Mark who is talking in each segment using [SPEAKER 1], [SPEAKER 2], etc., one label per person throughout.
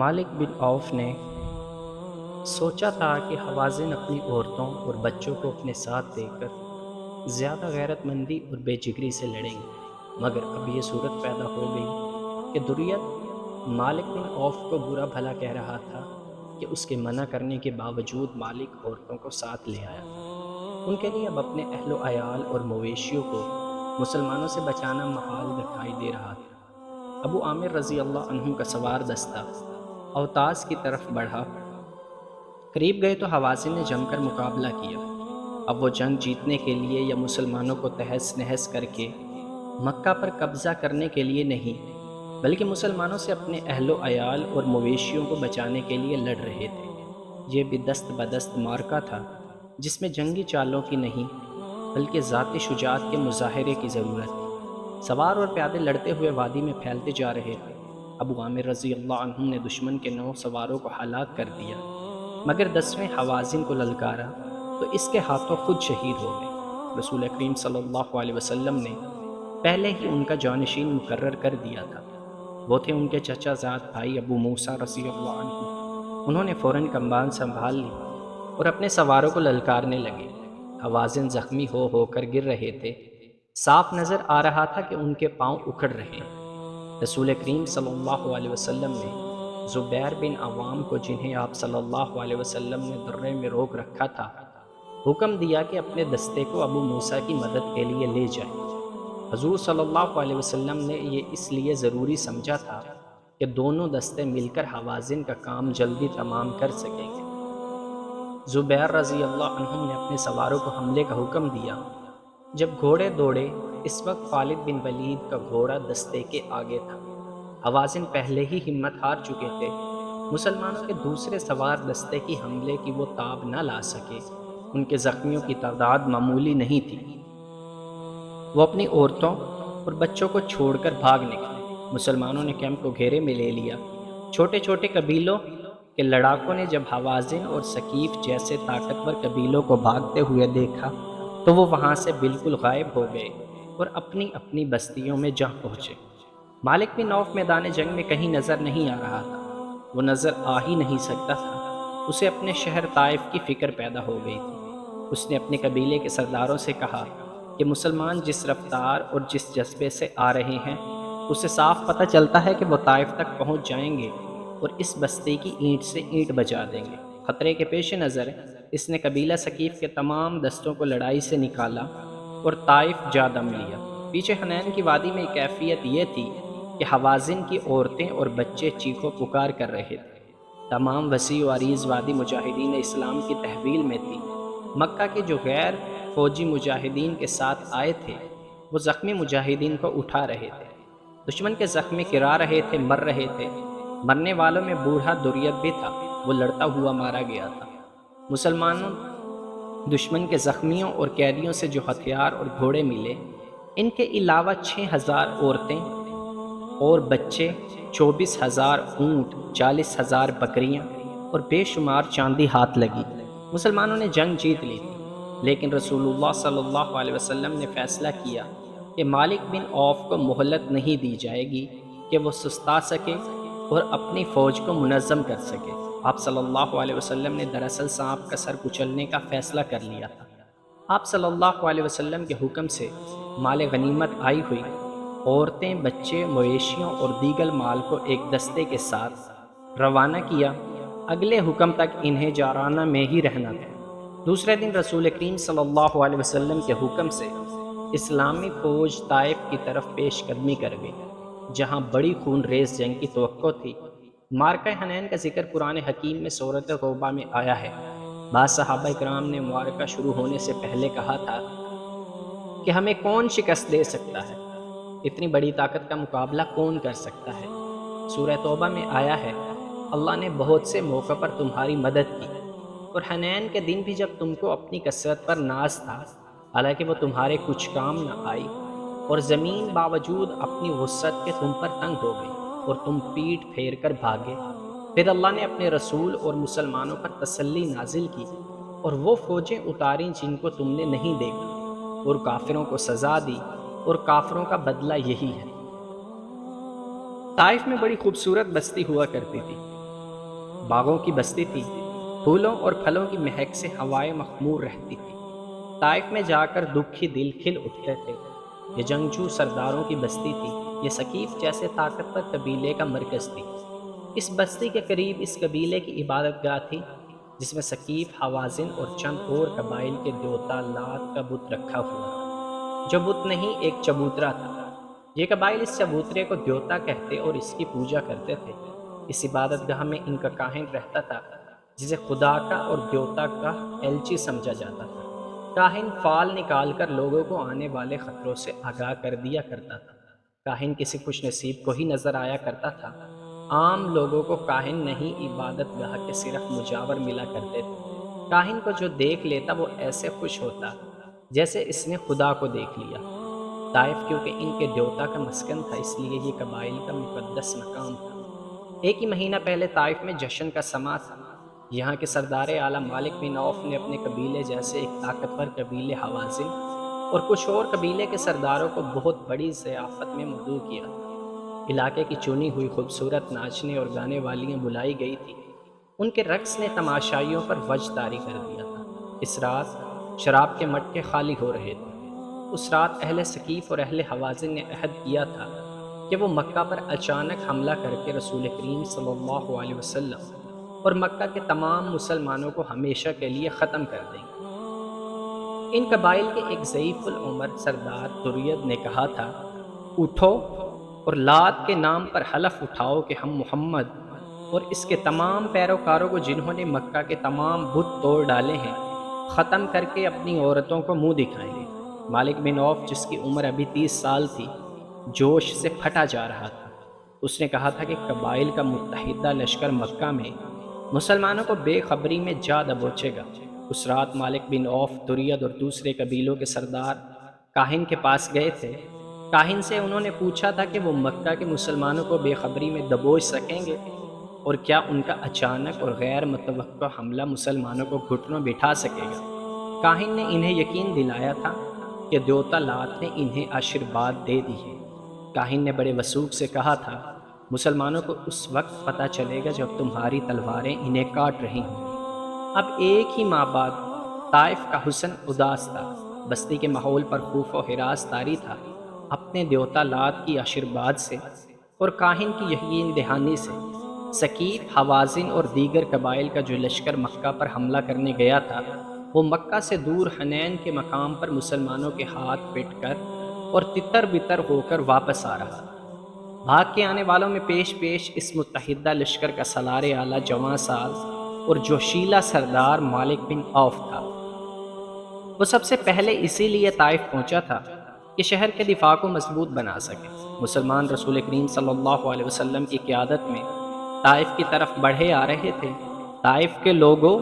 [SPEAKER 1] مالک بن عوف نے سوچا تھا کہ حوازن اپنی عورتوں اور بچوں کو اپنے ساتھ دے کر زیادہ غیرت مندی اور بے جگری سے لڑیں گے، مگر اب یہ صورت پیدا ہو گئی کہ دوریت مالک بن عوف کو برا بھلا کہہ رہا تھا کہ اس کے منع کرنے کے باوجود مالک عورتوں کو ساتھ لے آیا تھا۔ ان کے لیے اب اپنے اہل و عیال اور مویشیوں کو مسلمانوں سے بچانا محال دکھائی دے رہا تھا۔ ابو عامر رضی اللہ عنہ کا سوار دستہ اوتاس کی طرف بڑھا، قریب گئے تو حوازن نے جم کر مقابلہ کیا۔ اب وہ جنگ جیتنے کے لیے یا مسلمانوں کو تہس نہس کر کے مکہ پر قبضہ کرنے کے لیے نہیں، بلکہ مسلمانوں سے اپنے اہل و عیال اور مویشیوں کو بچانے کے لیے لڑ رہے تھے۔ یہ بھی دست بدست معرکہ تھا جس میں جنگی چالوں کی نہیں بلکہ ذاتی شجاعت کے مظاہرے کی ضرورت تھی۔ سوار اور پیادے لڑتے ہوئے وادی میں پھیلتے جا رہے تھے۔ ابو عامر رضی اللہ عنہ نے دشمن کے 9 سواروں کو ہلاک کر دیا، مگر 10ویں حوازن کو للکارا تو اس کے ہاتھوں خود شہید ہو گئے۔ رسول کریم صلی اللہ علیہ وسلم نے پہلے ہی ان کا جانشین مقرر کر دیا تھا۔ وہ تھے ان کے چچا زاد بھائی ابو موسیٰ رضی اللہ عنہ۔ انہوں نے فوراً کمان سنبھال لی اور اپنے سواروں کو للکارنے لگے۔ حوازن زخمی ہو کر گر رہے تھے، صاف نظر آ رہا تھا کہ ان کے پاؤں اکھڑ رہے ہیں۔ رسول کریم صلی اللہ علیہ وسلم نے زبیر بن عوام کو، جنہیں آپ صلی اللہ علیہ وسلم نے درے میں روک رکھا تھا، حکم دیا کہ اپنے دستے کو ابو موسیٰ کی مدد کے لیے لے جائیں۔ حضور صلی اللہ علیہ وسلم نے یہ اس لیے ضروری سمجھا تھا کہ دونوں دستے مل کر حوازن کا کام جلدی تمام کر سکیں گے۔ زبیر رضی اللہ عنہ نے اپنے سواروں کو حملے کا حکم دیا۔ جب گھوڑے دوڑے، اس وقت خالد بن ولید کا گھوڑا دستے کے آگے تھا۔ حوازن پہلے ہی ہمت ہار چکے تھے۔ مسلمانوں کے دوسرے سوار دستے کی حملے کی وہ تاب نہ لا سکے۔ ان کے زخمیوں کی تعداد معمولی نہیں تھی۔ وہ اپنی عورتوں اور بچوں کو چھوڑ کر بھاگ نکلے۔ مسلمانوں نے کیمپ کو گھیرے میں لے لیا۔ چھوٹے چھوٹے قبیلوں کے لڑاکوں نے جب حوازن اور ثقیف جیسے طاقتور قبیلوں کو بھاگتے ہوئے دیکھا تو وہ وہاں سے بالکل غائب ہو گئے اور اپنی اپنی بستیوں میں جا پہنچے۔ مالک بن عوف میدان جنگ میں کہیں نظر نہیں آ رہا تھا۔ وہ نظر آ ہی نہیں سکتا تھا۔ اسے اپنے شہر طائف کی فکر پیدا ہو گئی تھی۔ اس نے اپنے قبیلے کے سرداروں سے کہا کہ مسلمان جس رفتار اور جس جذبے سے آ رہے ہیں، اسے صاف پتہ چلتا ہے کہ وہ طائف تک پہنچ جائیں گے اور اس بستی کی اینٹ سے اینٹ بجا دیں گے۔ خطرے کے پیش نظر اس نے قبیلہ ثقیف کے تمام دستوں کو لڑائی سے نکالا اور طائف جا دم لیا۔ پیچھے حنین کی وادی میں کیفیت یہ تھی کہ حوازن کی عورتیں اور بچے چیخو پکار کر رہے تھے۔ تمام وسیع و عریض وادی مجاہدین اسلام کی تحویل میں تھی۔ مکہ کے جو غیر فوجی مجاہدین کے ساتھ آئے تھے، وہ زخمی مجاہدین کو اٹھا رہے تھے۔ دشمن کے زخمی کرا رہے تھے، مر رہے تھے۔ مرنے والوں میں بوڑھا دوریت بھی تھا، وہ لڑتا ہوا مارا گیا تھا۔ مسلمانوں دشمن کے زخمیوں اور قیدیوں سے جو ہتھیار اور گھوڑے ملے، ان کے علاوہ 6000 عورتیں اور بچے، 24,000 اونٹ، 40,000 بکریاں اور بے شمار چاندی ہاتھ لگی۔ مسلمانوں نے جنگ جیت لی تھی، لیکن رسول اللہ صلی اللہ علیہ وسلم نے فیصلہ کیا کہ مالک بن عوف کو مہلت نہیں دی جائے گی کہ وہ سستا سکے اور اپنی فوج کو منظم کر سکے۔ آپ صلی اللہ علیہ وسلم نے دراصل سانپ کا سر کچلنے کا فیصلہ کر لیا تھا۔ آپ صلی اللہ علیہ وسلم کے حکم سے مال غنیمت آئی ہوئی عورتیں، بچے، مویشیوں اور دیگر مال کو ایک دستے کے ساتھ روانہ کیا۔ اگلے حکم تک انہیں جارانہ میں ہی رہنا تھا۔ دوسرے دن رسول کریم صلی اللہ علیہ وسلم کے حکم سے اسلامی فوج طائف کی طرف پیش قدمی کر گئی، جہاں بڑی خون ریز جنگ کی توقع تھی۔ معرکہ حنین کا ذکر قرآن حکیم میں سورۃ توبہ میں آیا ہے۔ بعض صحابہ کرام نے معرکہ شروع ہونے سے پہلے کہا تھا کہ ہمیں کون شکست دے سکتا ہے؟ اتنی بڑی طاقت کا مقابلہ کون کر سکتا ہے؟ سورہ توبہ میں آیا ہے، اللہ نے بہت سے موقع پر تمہاری مدد کی، اور حنین کے دن بھی جب تم کو اپنی کثرت پر ناز تھا، حالانکہ وہ تمہارے کچھ کام نہ آئی، اور زمین باوجود اپنی وسعت کے تم پر تنگ ہو گئی اور تم پیٹ پھیر کر بھاگے۔ پھر اللہ نے اپنے رسول اور مسلمانوں پر تسلی نازل کی اور وہ فوجیں اتاریں جن کو تم نے نہیں دیکھا، اور کافروں کو سزا دی، اور کافروں کا بدلہ یہی ہے۔ طائف میں بڑی خوبصورت بستی ہوا کرتی تھی۔ باغوں کی بستی تھی، پھولوں اور پھلوں کی مہک سے ہوائیں مخمور رہتی تھی۔ طائف میں جا کر دکھی دل کھل اٹھتے تھے۔ یہ جنگجو سرداروں کی بستی تھی، یہ ثقیف جیسے طاقتور قبیلے کا مرکز تھی۔ اس بستی کے قریب اس قبیلے کی عبادت گاہ تھی، جس میں ثقیف، حوازن اور چند اور قبائل کے دیوتا لات کا بت رکھا ہوا تھا، جو بت نہیں ایک چبوترا تھا۔ یہ قبائل اس چبوترے کو دیوتا کہتے اور اس کی پوجا کرتے تھے۔ اس عبادت گاہ میں ان کا کاہن رہتا تھا، جسے خدا کا اور دیوتا کا ایلچی سمجھا جاتا تھا۔ کاہن فال نکال کر لوگوں کو آنے والے خطروں سے آگاہ کر دیا کرتا تھا۔ کاہن کسی خوش نصیب کو ہی نظر آیا کرتا تھا۔ عام لوگوں کو کاہن نہیں، عبادت گاہ کے صرف مجاور ملا کرتے تھے۔ کاہن کو جو دیکھ لیتا وہ ایسے خوش ہوتا جیسے اس نے خدا کو دیکھ لیا۔ طائف کیونکہ ان کے دیوتا کا مسکن تھا، اس لیے یہ قبائل کا مقدس مقام تھا۔ ایک ہی مہینہ پہلے طائف میں جشن کا سماں تھا۔ یہاں کے سردار اعلیٰ مالک بن عوف نے اپنے قبیلے جیسے ایک طاقتور قبیلے حوازن اور کچھ اور قبیلے کے سرداروں کو بہت بڑی ضیافت میں مدعو کیا تھا۔ علاقے کی چنی ہوئی خوبصورت ناچنے اور گانے والیاں بلائی گئی تھیں۔ ان کے رقص نے تماشائیوں پر وجد طاری کر دیا تھا۔ اس رات شراب کے مٹکے خالی ہو رہے تھے۔ اس رات اہل ثقیف اور اہل حوازن نے عہد کیا تھا کہ وہ مکہ پر اچانک حملہ کر کے رسول کریم صلی اللہ علیہ وسلم اور مکہ کے تمام مسلمانوں کو ہمیشہ کے لیے ختم کر دیں گے۔ ان قبائل کے ایک ضعیف العمر سردار ترید نے کہا تھا، اٹھو اور لات کے نام پر حلف اٹھاؤ کہ ہم محمد اور اس کے تمام پیروکاروں کو، جنہوں نے مکہ کے تمام بت توڑ ڈالے ہیں، ختم کر کے اپنی عورتوں کو منہ دکھائیں گے۔ مالک بن عوف، جس کی عمر ابھی 30 سال تھی، جوش سے پھٹا جا رہا تھا۔ اس نے کہا تھا کہ قبائل کا متحدہ لشکر مکہ میں مسلمانوں کو بے خبری میں جا دبوچے گا۔ اس رات مالک بن عوف، ترید اور دوسرے قبیلوں کے سردار کاہن کے پاس گئے تھے۔ کاہن سے انہوں نے پوچھا تھا کہ وہ مکہ کے مسلمانوں کو بے خبری میں دبوچ سکیں گے، اور کیا ان کا اچانک اور غیر متوقع حملہ مسلمانوں کو گھٹنوں بٹھا سکے گا۔ کاہن نے انہیں یقین دلایا تھا کہ دیوتا لات نے انہیں آشیرواد دے دی ہے۔ کاہن نے بڑے وثوق سے کہا تھا، مسلمانوں کو اس وقت پتہ چلے گا جب تمہاری تلواریں انہیں کاٹ رہی ہوں گی۔ اب ایک ہی ماہ بعد طائف کا حسن اداس تھا، بستی کے ماحول پر خوف و ہراس طاری تھا۔ اپنے دیوتا لات کی آشیرواد سے اور کاہن کی یقین دہانی سے ثقیف، حوازن اور دیگر قبائل کا جو لشکر مکہ پر حملہ کرنے گیا تھا، وہ مکہ سے دور حنین کے مقام پر مسلمانوں کے ہاتھ پٹ کر اور تتر بتر ہو کر واپس آ رہا تھا۔ بھاگ کے آنے والوں میں پیش پیش اس متحدہ لشکر کا سالار اعلیٰ جواں سال اور جوشیلا سردار مالک بن عوف تھا۔ وہ سب سے پہلے اسی لیے طائف پہنچا تھا کہ شہر کے دفاع کو مضبوط بنا سکے۔ مسلمان رسول کریم صلی اللہ علیہ وسلم کی قیادت میں طائف کی طرف بڑھے آ رہے تھے۔ طائف کے لوگوں،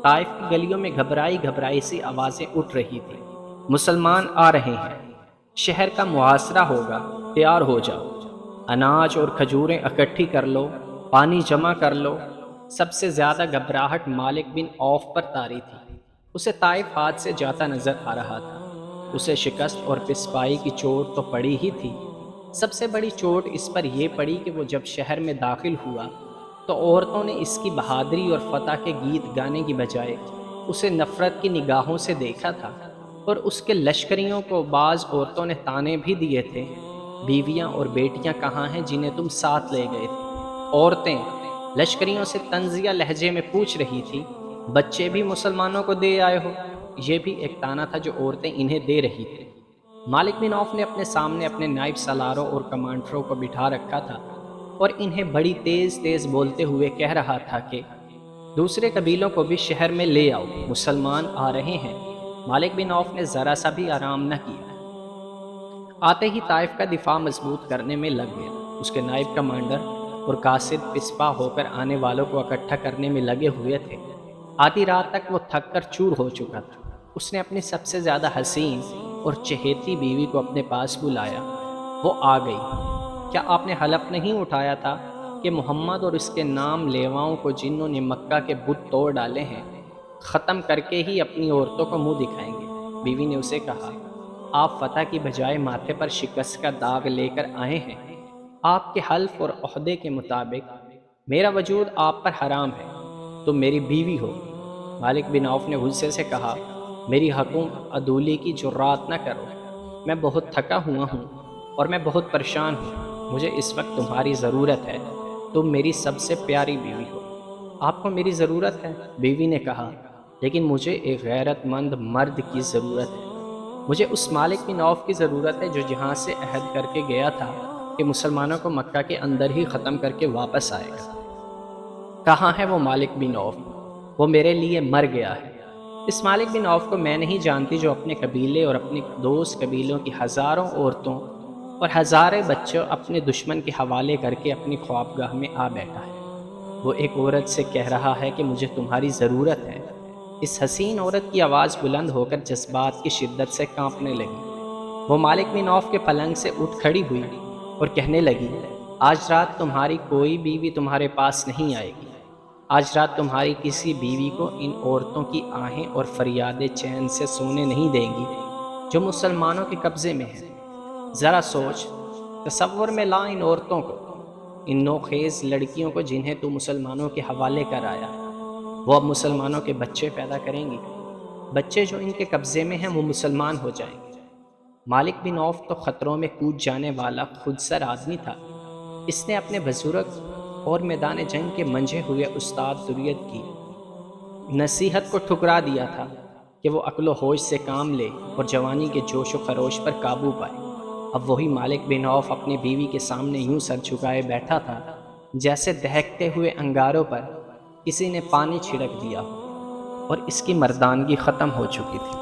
[SPEAKER 1] طائف کی گلیوں میں گھبرائی گھبرائی سی آوازیں اٹھ رہی تھیں، مسلمان آ رہے ہیں، شہر کا محاصرہ ہوگا، تیار ہو جاؤ، اناج اور کھجوریں اکٹھی کر لو، پانی جمع کر لو۔ سب سے زیادہ گھبراہٹ مالک بن عوف پر طاری تھی۔ اسے طائف ہاتھ سے جاتا نظر آ رہا تھا۔ اسے شکست اور پسپائی کی چوٹ تو پڑی ہی تھی، سب سے بڑی چوٹ اس پر یہ پڑی کہ وہ جب شہر میں داخل ہوا تو عورتوں نے اس کی بہادری اور فتح کے گیت گانے کی بجائے اسے نفرت کی نگاہوں سے دیکھا تھا، اور اس کے لشکریوں کو بعض عورتوں نے طعنے بھی دیے تھے، بیویاں اور بیٹیاں کہاں ہیں جنہیں تم ساتھ لے گئے تھے؟ عورتیں لشکریوں سے طنزیہ لہجے میں پوچھ رہی تھی، بچے بھی مسلمانوں کو دے آئے ہو؟ یہ بھی ایک طعنہ تھا جو عورتیں انہیں دے رہی تھیں۔ مالک بن عوف نے اپنے سامنے اپنے نائب سالاروں اور کمانڈروں کو بٹھا رکھا تھا اور انہیں بڑی تیز تیز بولتے ہوئے کہہ رہا تھا کہ دوسرے قبیلوں کو بھی شہر میں لے آؤ، مسلمان آ رہے ہیں۔ مالک بن عوف نے ذرا سا بھی آرام نہ کیا۔ آتے ہی طائف کا دفاع مضبوط کرنے میں لگ گیا۔ اس کے نائب کمانڈر اور قاصد پسپا ہو کر آنے والوں کو اکٹھا کرنے میں لگے ہوئے تھے۔ آدھی رات تک وہ تھک کر چور ہو چکا تھا۔ اس نے اپنی سب سے زیادہ حسین اور چہیتی بیوی کو اپنے پاس بلایا۔ وہ آ گئی۔ کیا آپ نے حلف نہیں اٹھایا تھا کہ محمد اور اس کے نام لیواؤں کو، جنہوں نے مکہ کے بت توڑ ڈالے ہیں، ختم کر کے ہی اپنی عورتوں کو منہ دکھائیں گے؟ بیوی نے اسے کہا، آپ فتح کی بجائے ماتھے پر شکست کا داغ لے کر آئے ہیں۔ آپ کے حلف اور عہدے کے مطابق میرا وجود آپ پر حرام ہے، تم میری بیوی ہو۔ مالک بن عوف نے غصے سے کہا، میری حکم عدولی کی جرات نہ کرو، میں بہت تھکا ہوا ہوں اور میں بہت پریشان ہوں، مجھے اس وقت تمہاری ضرورت ہے، تم میری سب سے پیاری بیوی ہو۔ آپ کو میری ضرورت ہے؟ بیوی نے کہا، لیکن مجھے ایک غیرت مند مرد کی ضرورت ہے، مجھے اس مالک بن عوف کی ضرورت ہے جو جہاں سے عہد کر کے گیا تھا کہ مسلمانوں کو مکہ کے اندر ہی ختم کر کے واپس آئے گا۔ کہاں ہے وہ مالک بن عوف؟ وہ میرے لیے مر گیا ہے۔ اس مالک بن عوف کو میں نہیں جانتی جو اپنے قبیلے اور اپنے دوست قبیلوں کی ہزاروں عورتوں اور ہزارے بچوں اپنے دشمن کے حوالے کر کے اپنی خوابگاہ میں آ بیٹھا ہے۔ وہ ایک عورت سے کہہ رہا ہے کہ مجھے تمہاری ضرورت ہے۔ اس حسین عورت کی آواز بلند ہو کر جذبات کی شدت سے کانپنے لگی۔ وہ مالک بن عوف کے پلنگ سے اٹھ کھڑی ہوئی اور کہنے لگی، آج رات تمہاری کوئی بیوی تمہارے پاس نہیں آئے گی۔ آج رات تمہاری کسی بیوی کو ان عورتوں کی آہیں اور فریادیں چین سے سونے نہیں دیں گی جو مسلمانوں کے قبضے میں ہیں۔ ذرا سوچ، تصور میں لا ان عورتوں کو، ان نوخیز لڑکیوں کو جنہیں تو مسلمانوں کے حوالے کر آیا ہے۔ وہ اب مسلمانوں کے بچے پیدا کریں گی، بچے جو ان کے قبضے میں ہیں وہ مسلمان ہو جائیں گے۔ مالک بن عوف تو خطروں میں کود جانے والا خود سر آدمی تھا۔ اس نے اپنے بزرگ اور میدان جنگ کے منجھے ہوئے استاد ذریت کی نصیحت کو ٹھکرا دیا تھا کہ وہ عقل و ہوش سے کام لے اور جوانی کے جوش و خروش پر قابو پائے۔ اب وہی مالک بن عوف اپنی بیوی کے سامنے یوں سر جھکائے بیٹھا تھا جیسے دہکتے ہوئے انگاروں پر کسی نے پانی چھڑک دیا ہو، اور اس کی مردانگی ختم ہو چکی تھی۔